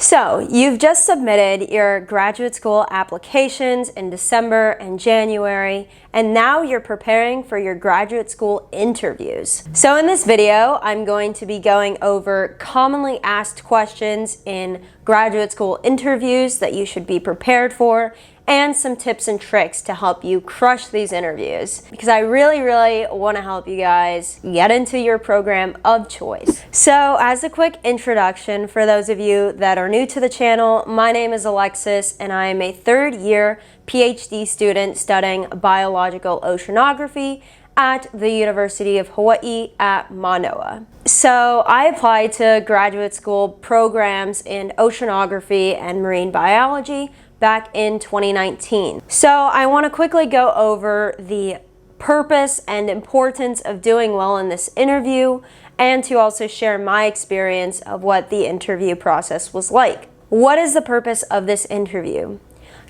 So, you've just submitted your graduate school applications in December and January, and now you're preparing for your graduate school interviews. So in this video, I'm going to be going over commonly asked questions in graduate school interviews that you should be prepared for, and some tips and tricks to help you crush these interviews, because I really want to help you guys get into your program of choice. So as a quick introduction for those of you that are new to the channel, my name is Alexis and I am a third-year PhD student studying biological oceanography at the University of Hawaii at Manoa. So I applied to graduate school programs in oceanography and marine biology back in 2019. So I want to quickly go over the purpose and importance of doing well in this interview, and to also share my experience of what the interview process was like. What is the purpose of this interview?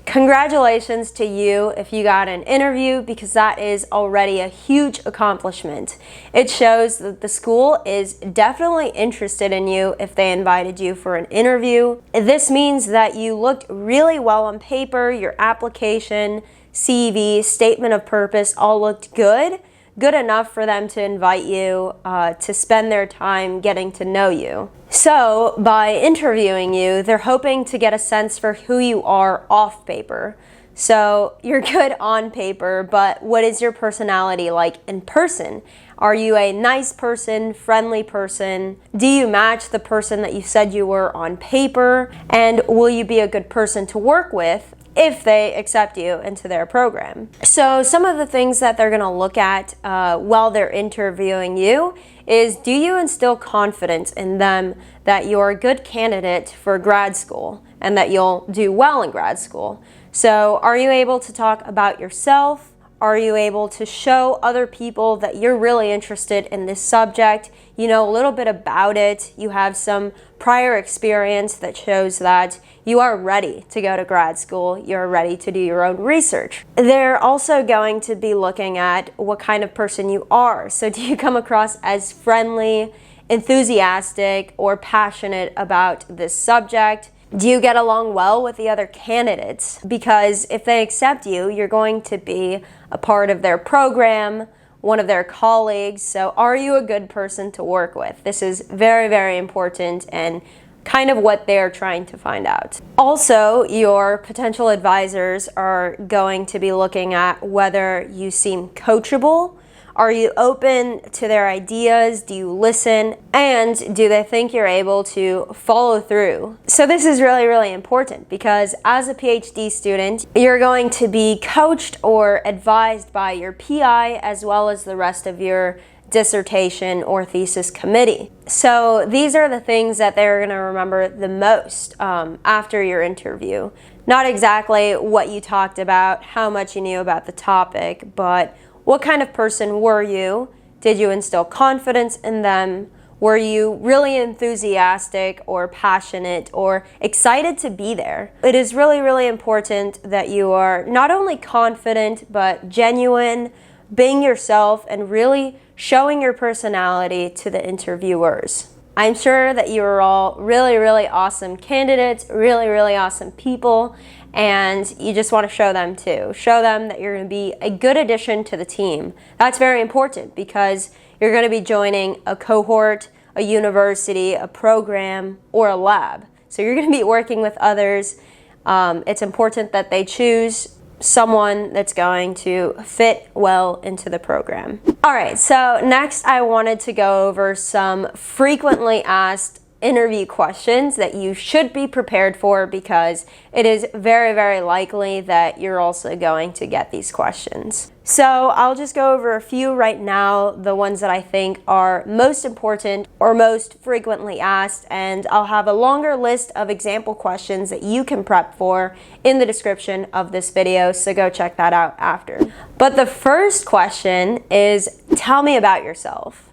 Congratulations to you if you got an interview, because that is already a huge accomplishment. It shows that the school is definitely interested in you if they invited you for an interview. This means that you looked really well on paper. Your application, CV, statement of purpose all looked good enough for them to invite you to spend their time getting to know you. So by interviewing you, they're hoping to get a sense for who you are off paper. So you're good on paper, but what is your personality like in person? Are you a nice person, friendly person? Do you match the person that you said you were on paper? And will you be a good person to work with if they accept you into their program? So some of the things that they're going to look at while they're interviewing you is, do you instill confidence in them that you're a good candidate for grad school and that you'll do well in grad school? So are you able to talk about yourself? Are you able to show other people that you're really interested in this subject? You know a little bit about it. You have some prior experience that shows that you are ready to go to grad school. You're ready to do your own research. They're also going to be looking at what kind of person you are. So do you come across as friendly, enthusiastic, or passionate about this subject? Do you get along well with the other candidates? Because if they accept you, you're going to be a part of their program, one of their colleagues. So are you a good person to work with? This is very important and kind of what they're trying to find out. Also, your potential advisors are going to be looking at whether you seem coachable. Are you open to their ideas? Do you listen? And do they think you're able to follow through? So this is really important, because as a PhD student, you're going to be coached or advised by your PI as well as the rest of your dissertation or thesis committee. So these are the things that they're going to remember the most after your interview. Not exactly what you talked about, how much you knew about the topic, but what kind of person were you? Did you instill confidence in them? Were you really enthusiastic or passionate or excited to be there? It is really important that you are not only confident but genuine, being yourself, and really showing your personality to the interviewers. I'm sure that you are all really awesome candidates, really awesome people, and you just want to show them too. Show them that you're going to be a good addition to the team. That's very important, because you're going to be joining a cohort, a university, a program, or a lab. So you're going to be working with others. It's important that they choose someone that's going to fit well into the program. All right, so next I wanted to go over some frequently asked interview questions that you should be prepared for, because it is very likely that you're also going to get these questions. So I'll just go over a few right now, the ones that I think are most important or most frequently asked, and I'll have a longer list of example questions that you can prep for in the description of this video, so go check that out after. But the first question is, tell me about yourself.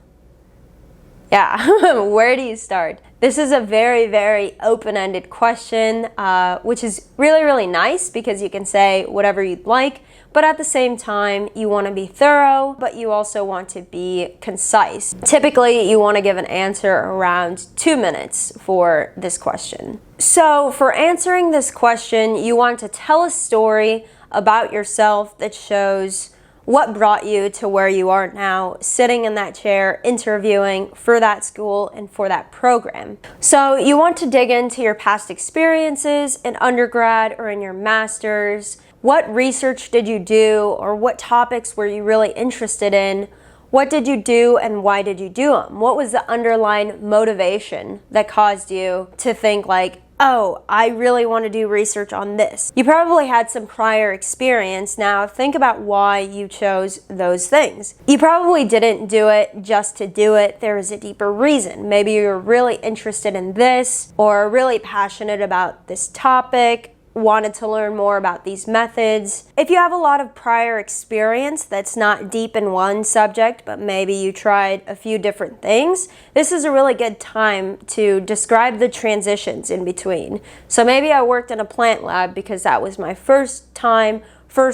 Yeah, where do you start? This is a very, very open-ended question, which is really, really nice because you can say whatever you'd like, but at the same time, you want to be thorough, but you also want to be concise. Typically, you want to give an answer around 2 minutes for this question. So for answering this question, you want to tell a story about yourself that shows what brought you to where you are now, sitting in that chair, interviewing for that school and for that program. So you want to dig into your past experiences in undergrad or in your master's. What research did you do, or what topics were you really interested in? What did you do and why did you do them? What was the underlying motivation that caused you to think like, oh, I really want to do research on this? You probably had some prior experience. Now think about why you chose those things. You probably didn't do it just to do it. There is a deeper reason. Maybe you're really interested in this or really passionate about this topic, wanted to learn more about these methods. If you have a lot of prior experience that's not deep in one subject, but maybe you tried a few different things, this is a really good time to describe the transitions in between. So maybe I worked in a plant lab because that was my first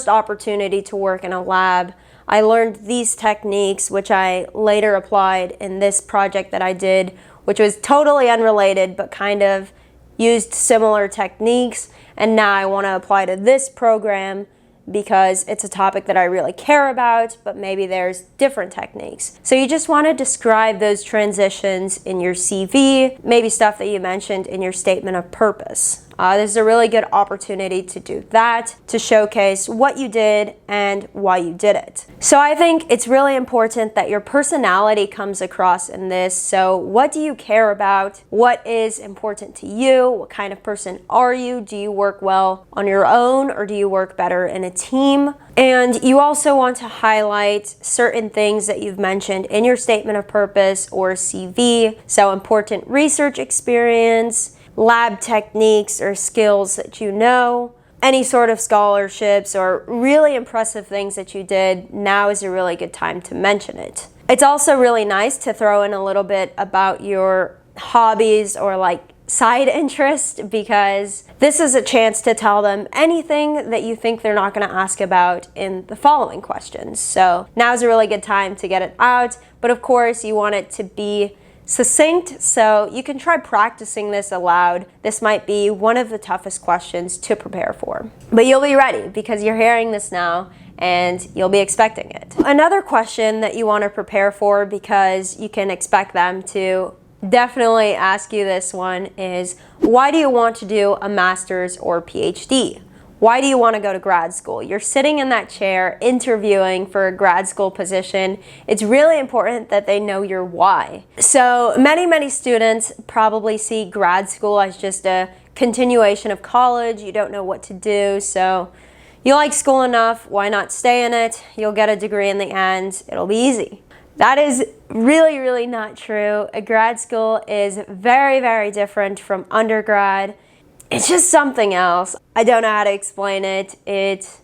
opportunity to work in a lab. I learned these techniques, which I later applied in this project that I did, which was totally unrelated, but kind of used similar techniques. And now I want to apply to this program because it's a topic that I really care about, but maybe there's different techniques. So you just want to describe those transitions in your CV, maybe stuff that you mentioned in your statement of purpose. This is a really good opportunity to do that, to showcase what you did and why you did it. So I think it's really important that your personality comes across in this. So what do you care about? What is important to you? What kind of person are you? Do you work well on your own or do you work better in a team? And you also want to highlight certain things that you've mentioned in your statement of purpose or CV. So important research experience, lab techniques or skills that you know, any sort of scholarships or really impressive things that you did. Now is a really good time to mention it. It's also really nice to throw in a little bit about your hobbies or like side interest, because this is a chance to tell them anything that you think they're not going to ask about in the following questions. So now is a really good time to get it out, but of course you want it to be succinct, so you can try practicing this aloud. This might be one of the toughest questions to prepare for, but you'll be ready because you're hearing this now and you'll be expecting it. Another question that you want to prepare for, because you can expect them to definitely ask you this one, is why do you want to do a master's or PhD? Why do you want to go to grad school? You're sitting in that chair interviewing for a grad school position. It's really important that they know your why. So many students probably see grad school as just a continuation of college. You don't know what to do, so you like school enough, why not stay in it? You'll get a degree in the end. It'll be easy. That is really not true. A grad school is very different from undergrad. It's just something else. I don't know how to explain it. It's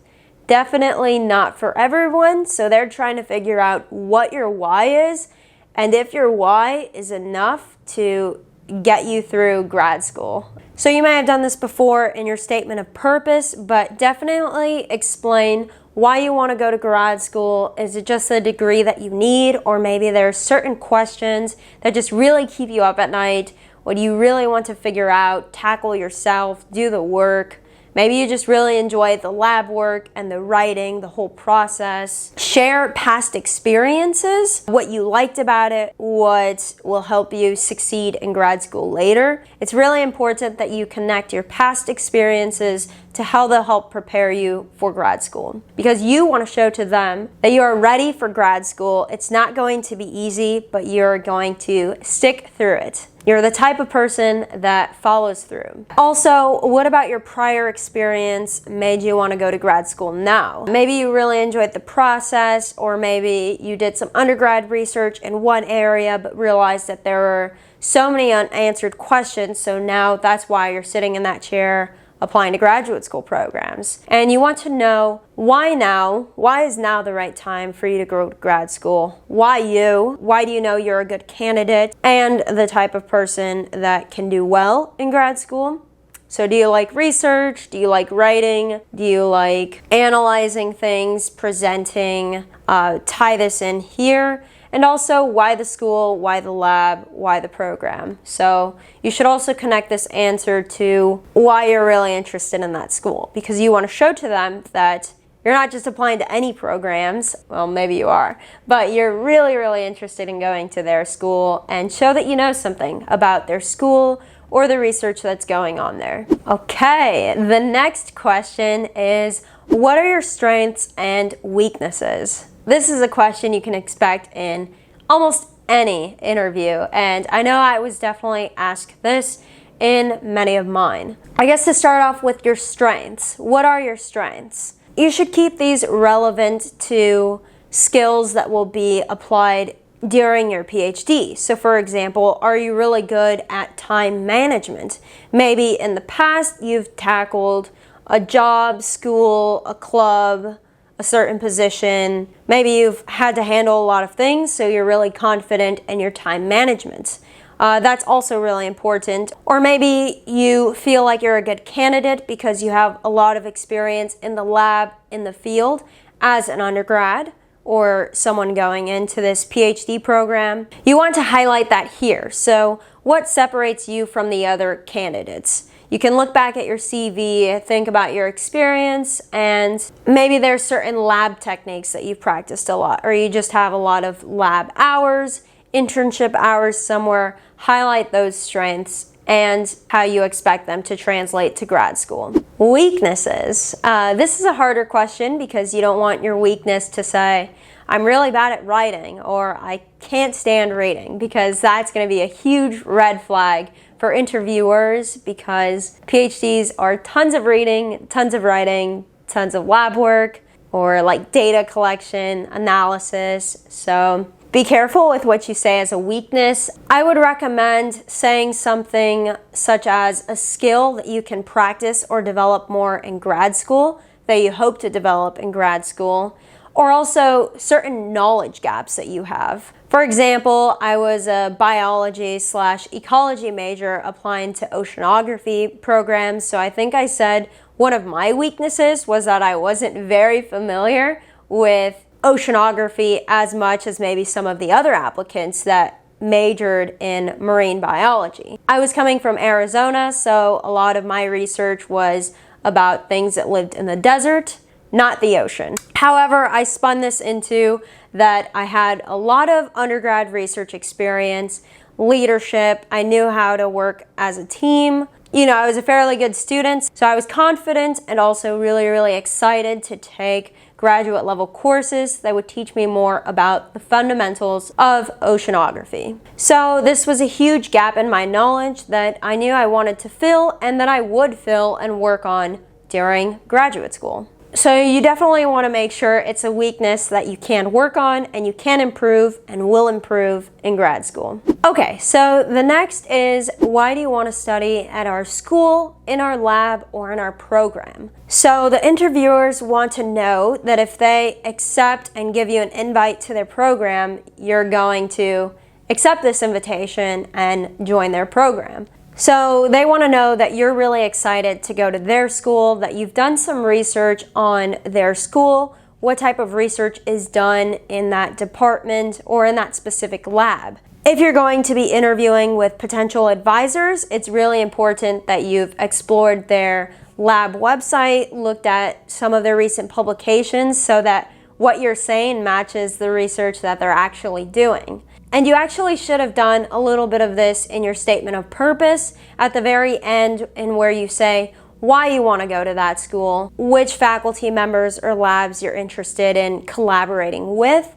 definitely not for everyone, so they're trying to figure out what your why is, and if your why is enough to get you through grad school. So you may have done this before in your statement of purpose, but definitely explain why you want to go to grad school. Is it just a degree that you need, or maybe there are certain questions that just really keep you up at night? What do you really want to figure out, tackle yourself, do the work? Maybe you just really enjoy the lab work and the writing, the whole process. Share past experiences, what you liked about it, what will help you succeed in grad school later. It's really important that you connect your past experiences to how they'll help prepare you for grad school, because you want to show to them that you are ready for grad school. It's not going to be easy, but you're going to stick through it. You're the type of person that follows through. Also, what about your prior experience made you want to go to grad school now? Maybe you really enjoyed the process, or maybe you did some undergrad research in one area but realized that there were so many unanswered questions, so now that's why you're sitting in that chair applying to graduate school programs. And you want to know why now? Why is now the right time for you to go to grad school? Why you? Why do you know you're a good candidate and the type of person that can do well in grad school? So do you like research? Do you like writing? Do you like analyzing things, presenting? Tie this in here. And also, why the school, why the lab, why the program? So you should also connect this answer to why you're really interested in that school, because you want to show to them that you're not just applying to any programs, well, maybe you are, but you're really, really interested in going to their school, and show that you know something about their school or the research that's going on there. Okay, the next question is, what are your strengths and weaknesses? This is a question you can expect in almost any interview, and I know I was definitely asked this in many of mine. I guess to start off with your strengths, what are your strengths? You should keep these relevant to skills that will be applied during your PhD. So for example, are you really good at time management? Maybe in the past you've tackled a job, school, a club, a certain position. Maybe you've had to handle a lot of things, so you're really confident in your time management. That's also really important. Or maybe you feel like you're a good candidate because you have a lot of experience in the lab, in the field, as an undergrad or someone going into this PhD program. You want to highlight that here. So what separates you from the other candidates? You can look back at your CV, think about your experience, and maybe there's certain lab techniques that you've practiced a lot, or you just have a lot of lab hours, internship hours somewhere. Highlight those strengths and how you expect them to translate to grad school. Weaknesses. This is a harder question because you don't want your weakness to say, I'm really bad at writing, or I can't stand reading, because that's going to be a huge red flag for interviewers, because PhDs are tons of reading, tons of writing, tons of lab work, or like data collection, analysis. So be careful with what you say as a weakness. I would recommend saying something such as a skill that you can practice or develop more in grad school, that you hope to develop in grad school, or also certain knowledge gaps that you have. For example, I was a biology/ecology major applying to oceanography programs, so I think I said one of my weaknesses was that I wasn't very familiar with oceanography as much as maybe some of the other applicants that majored in marine biology. I was coming from Arizona, so a lot of my research was about things that lived in the desert, not the ocean. However, I spun this into that I had a lot of undergrad research experience, leadership. I knew how to work as a team. You know, I was a fairly good student, so I was confident and also really, really excited to take graduate level courses that would teach me more about the fundamentals of oceanography. So this was a huge gap in my knowledge that I knew I wanted to fill and that I would fill and work on during graduate school. So you definitely want to make sure it's a weakness that you can work on and you can improve and will improve in grad school. Okay, so the next is, why do you want to study at our school, in our lab, or in our program? So the interviewers want to know that if they accept and give you an invite to their program, you're going to accept this invitation and join their program. So they want to know that you're really excited to go to their school, that you've done some research on their school, what type of research is done in that department or in that specific lab. If you're going to be interviewing with potential advisors, it's really important that you've explored their lab website, looked at some of their recent publications so that what you're saying matches the research that they're actually doing. And you actually should have done a little bit of this in your statement of purpose at the very end, in where you say why you want to go to that school, which faculty members or labs you're interested in collaborating with,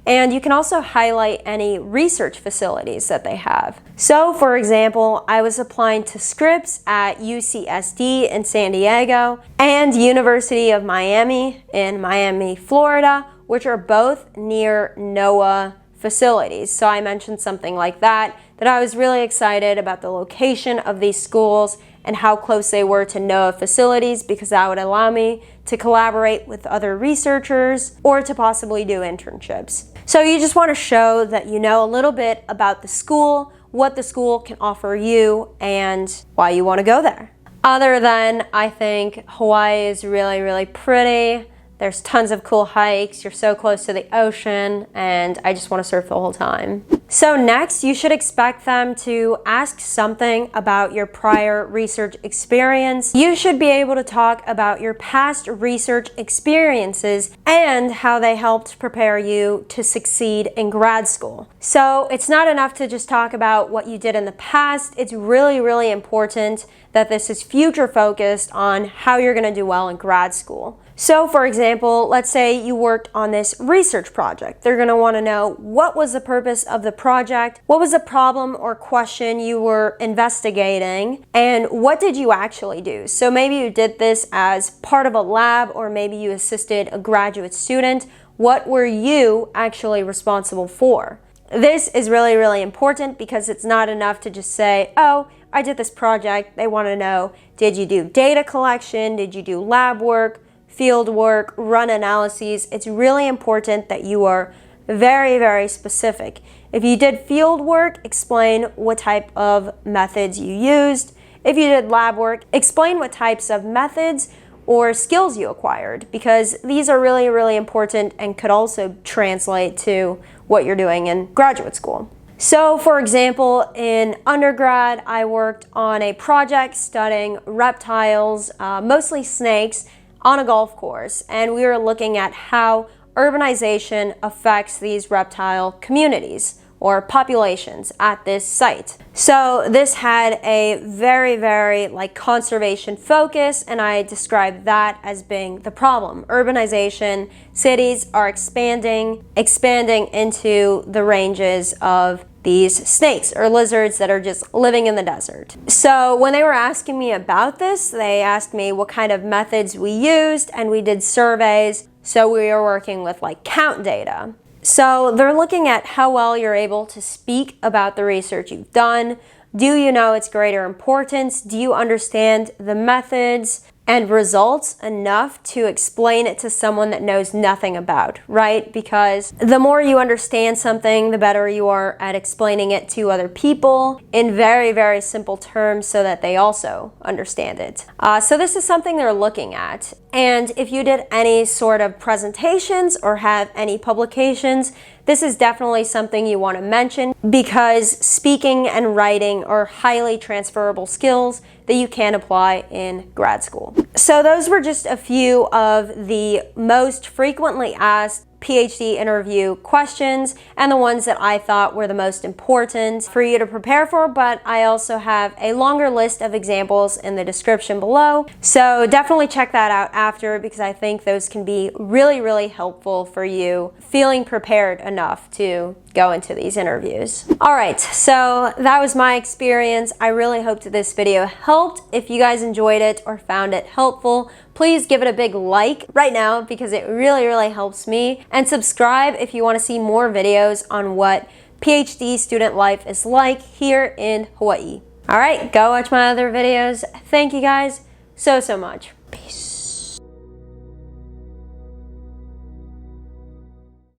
and you can also highlight any research facilities that they have. So for example, I was applying to Scripps at UCSD in San Diego and University of Miami in Miami, Florida, which are both near NOAA facilities. So I mentioned something like that I was really excited about the location of these schools and how close they were to NOAA facilities, because that would allow me to collaborate with other researchers or to possibly do internships. So you just want to show that you know a little bit about the school, what the school can offer you, and why you want to go there. Other than, I think Hawaii is really, really pretty. There's tons of cool hikes, you're so close to the ocean, and I just want to surf the whole time. So next, you should expect them to ask something about your prior research experience. You should be able to talk about your past research experiences and how they helped prepare you to succeed in grad school. So it's not enough to just talk about what you did in the past. It's really, really important that this is future focused on how you're going to do well in grad school. So for example, let's say you worked on this research project. They're going to want to know, what was the purpose of the project? What was the problem or question you were investigating? And what did you actually do? So maybe you did this as part of a lab, or maybe you assisted a graduate student. What were you actually responsible for? This is really, really important, because it's not enough to just say, oh, I did this project. They want to know, did you do data collection? Did you do lab work? Field work, run analyses? It's really important that you are very, very specific. If you did field work, explain what type of methods you used. If you did lab work, explain what types of methods or skills you acquired, because these are really, really important and could also translate to what you're doing in graduate school. So for example, in undergrad, I worked on a project studying reptiles, mostly snakes, on a golf course, and we were looking at how urbanization affects these reptile communities or populations at this site. So this had a very, very conservation focus, and I described that as being the problem. Urbanization, cities are expanding into the ranges of these snakes or lizards that are just living in the desert. So when they were asking me about this, they asked me what kind of methods we used, and we did surveys. So we were working with count data. So they're looking at how well you're able to speak about the research you've done. Do you know its greater importance? Do you understand the methods and results enough to explain it to someone that knows nothing about, right? Because the more you understand something, the better you are at explaining it to other people in very, very simple terms so that they also understand it. So this is something they're looking at. And if you did any sort of presentations or have any publications, this is definitely something you want to mention, because speaking and writing are highly transferable skills that you can apply in grad school. So those were just a few of the most frequently asked PhD interview questions and the ones that I thought were the most important for you to prepare for, but I also have a longer list of examples in the description below. So definitely check that out after, because I think those can be really, really helpful for you feeling prepared enough to go into these interviews. All right, so that was my experience. I really hope that this video helped. If you guys enjoyed it or found it helpful, please give it a big like right now, because it really, really helps me. And subscribe if you want to see more videos on what PhD student life is like here in Hawaii. All right, go watch my other videos. Thank you guys so much. Peace.